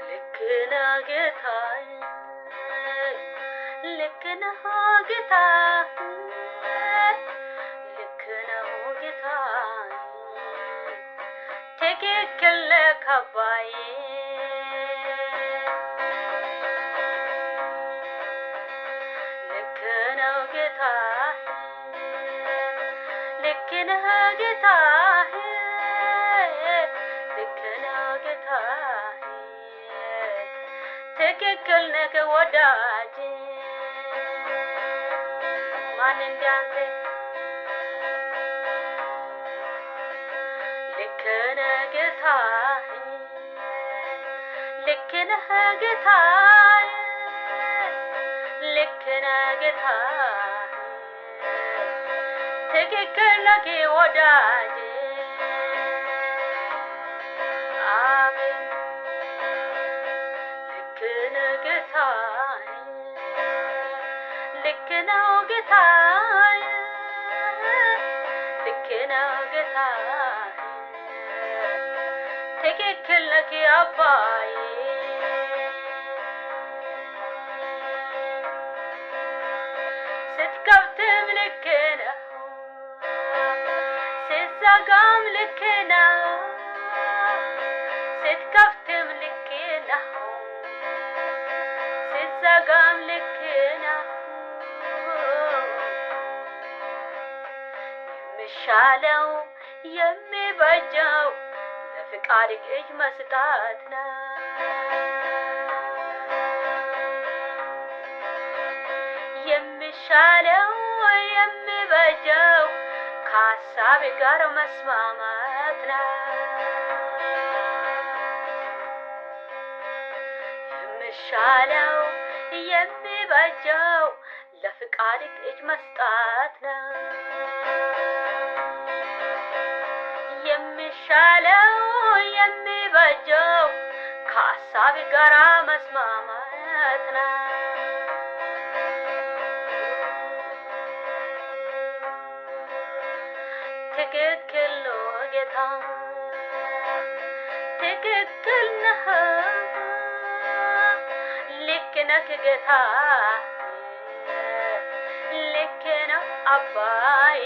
ልክና ጌታዬ ልክና ጌታዬ ልክና ጌታዬ ትክክል ነህ አባዬ ልክና ጌታዬ ልክና ጌታዬ ልክና ጌታዬ ትክክል ነህ ወዳጄ ማን እንዳንተ ልክና ጌታዬ ልክና ጌታዬ ልክና ጌታዬ ትክክል ነህ ወዳጄ አሜን ልክና ጌታዬ ልክና ጌታዬ ልክና ጌታዬ ትክክል ነህ አባዬ ስትከፍትም ልክ ነው ስትዘጋም ልክ ነው ስትከፍትም ልክ ነው ስትዘጋም ልክ ነው የሚሻለው የሚበጀው ለፍቃድህ እጅ መስጠት ነው የሚሻለው የሚበጀው ከሀሳብ ጋር መስማማት ነው የሚሻለው የሚበጀው ለፍቃድህ እጅ መስጠት ነው የሚሻለው የሚበጀው ከሀሳብ ጋር መስማማት ነው ትክክል ነው ጌታ ትክክል ነህ ልክ ነህ ጌታ ልክ ነው አባዬ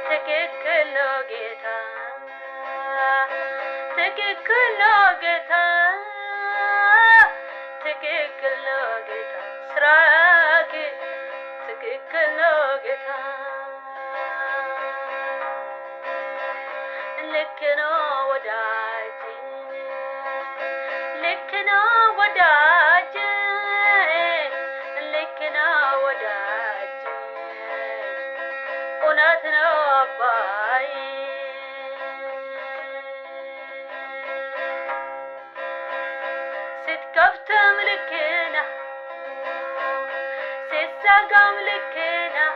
ትክክል ነው ጌታ ትክክል ነው ጌታ ትክክል ነው ጌታ ስራክ ትክክል ነው ጌታ ልክ ነው ወዳጄ ልክ ነው ወዳጄ ልክ ነው ወዳጄ እውነት ነው አባዬ ስትከፍትም ልክ ነው ስትዘጋም ልክ ነው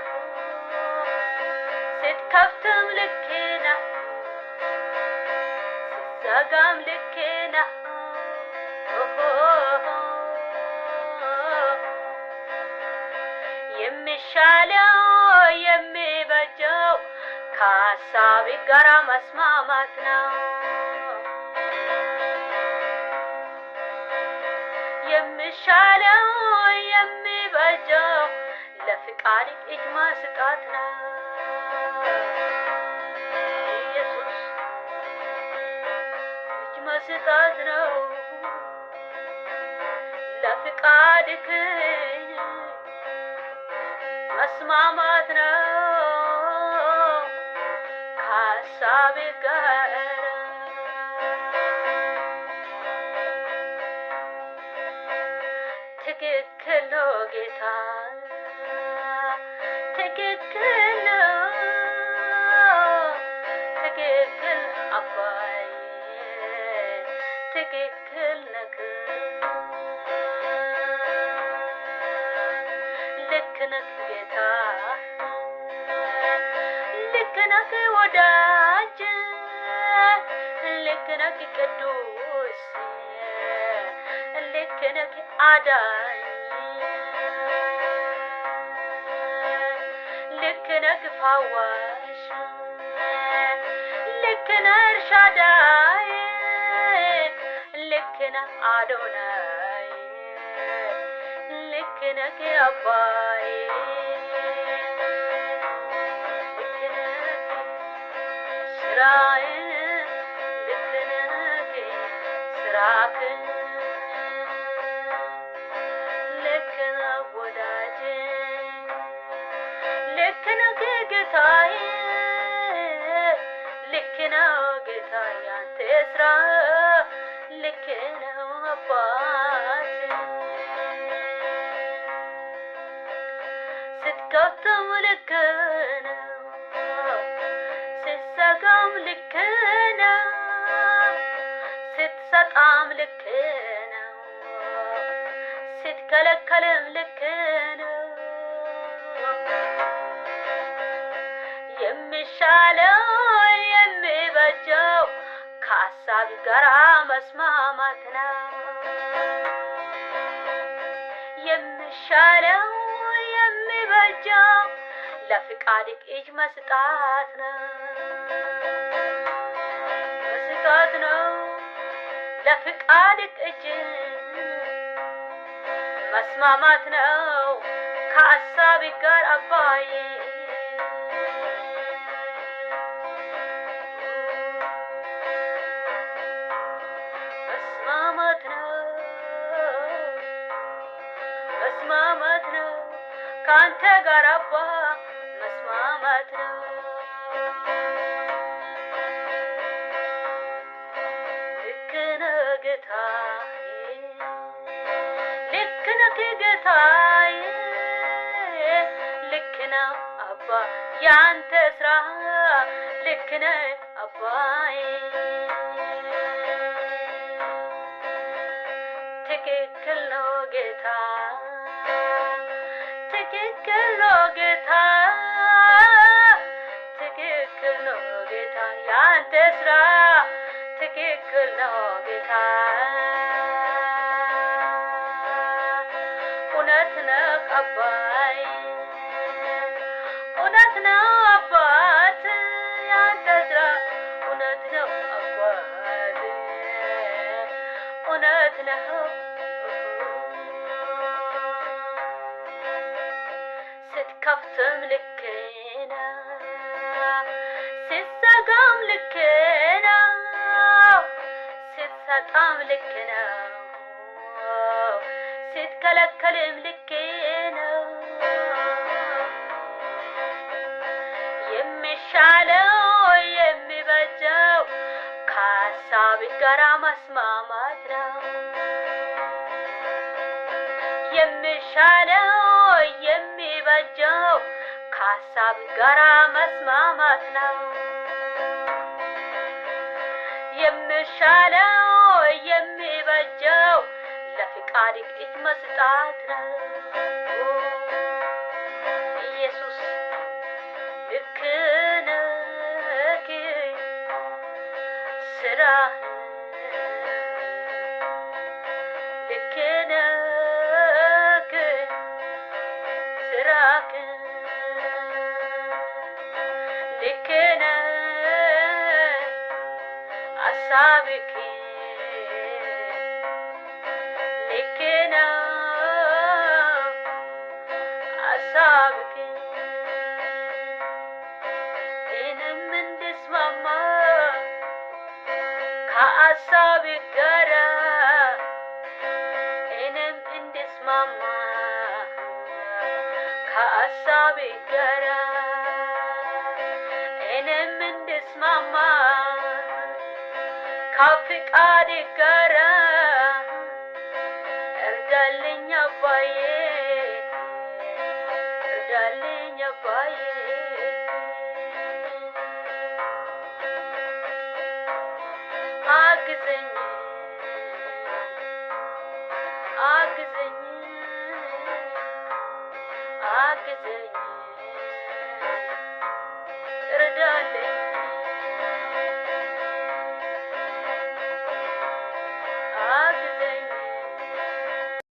ስትከፍትም ልክ ነው ስትዘጋም ልክ ነው የሚሻለው የሚበጀው ከሀሳብ ጋር መስማማት ነው የሚሻለው የሚበጀው ለፍቃድህ እጅ መስጠት ነው ኢየሱስ እጅ መስጠት ነው ለፍቃድህ መስማማት ነው ከሀሳብ ጋር ትክክል ነው ጌታ ትክክል ነው ትክክል አባዬ ትክክል ነህ ልክ ነህ ጌታ ልክ ነህ ወዳጄ ልክ ነህ ቅዱስ ልክ ነህ አዳኝ ልክ ነህ ፈዋሽ ልክ ልክነህ ኤልሻዳይ ልክነህ አዶናይ ልክነህ አባይ ልክነህ ስራዬ ልክነህ ስራክን ልክነህ ወዳጄ ልክነህ ጌታዬ ልክነህ ጌታዬ አንተ ስራ ልክነህ አባት ስትከፍተው ልክ ነው ስትዘጋም ልክ ነው ስትሰጣም ልክ ነው ስትከለከልም ልክ ነው የሚሻለው የሚበጀው ከሀሳብ ጋር መስማማት ነው የሚሻለው የሚበጀው ለፍቃድህ እጅ መስጠት ነው ለፍቃድህ እጅ መስማማት ነው ከሀሳብህ ጋር አባዬ መስማማት ነው ካንተ ጋር አባ መስማማት ነው ልክነህ ጌታዬ ልክነህ ጌታዬ ልክነህ አባ ያንተ ስራ ልክነህ አባዬ ትክክል ነው ጌታ ትክክል ነው ጌታ ትክክል ነው ጌታ ያንተ ስራ ትክክል ነው ጌታ እውነት ነው አባይ እውነት ነው አባት ያንተ ስራ እውነት ነው አባት እውነት ነው ስትከፍትም ልክ ነው ስትዘጋም ልክ ነው ስትሰጣም ልክ ነው ስትከለከልም ልክ ነው የሚሻለው የሚበጀው ከሀሳብህ ጋር መስማማት ነው የሚሻለው የሚበጀው ከሀሳብህ ጋር መስማማት ነው የሚሻለው የሚበጀው ለፍቃድህ እጅ መስጠት ነው ኢየሱስ ልክ ነህ ስራህ ልክ ነህ ስራህ ልክ ነህ ሀሳብህ ልክ ነው ሀሳብህ እኔም እንድስማማ ከሀሳብህ ጋር እኔም እንድስማማ ከሀሳብህ ጋር እኔም እንድስማማ ከፍቃድህ ጋር እርዳልኝ አባዬ እርዳልኝ አባዬ አግዘኝ አግዘኝ አግዘኝ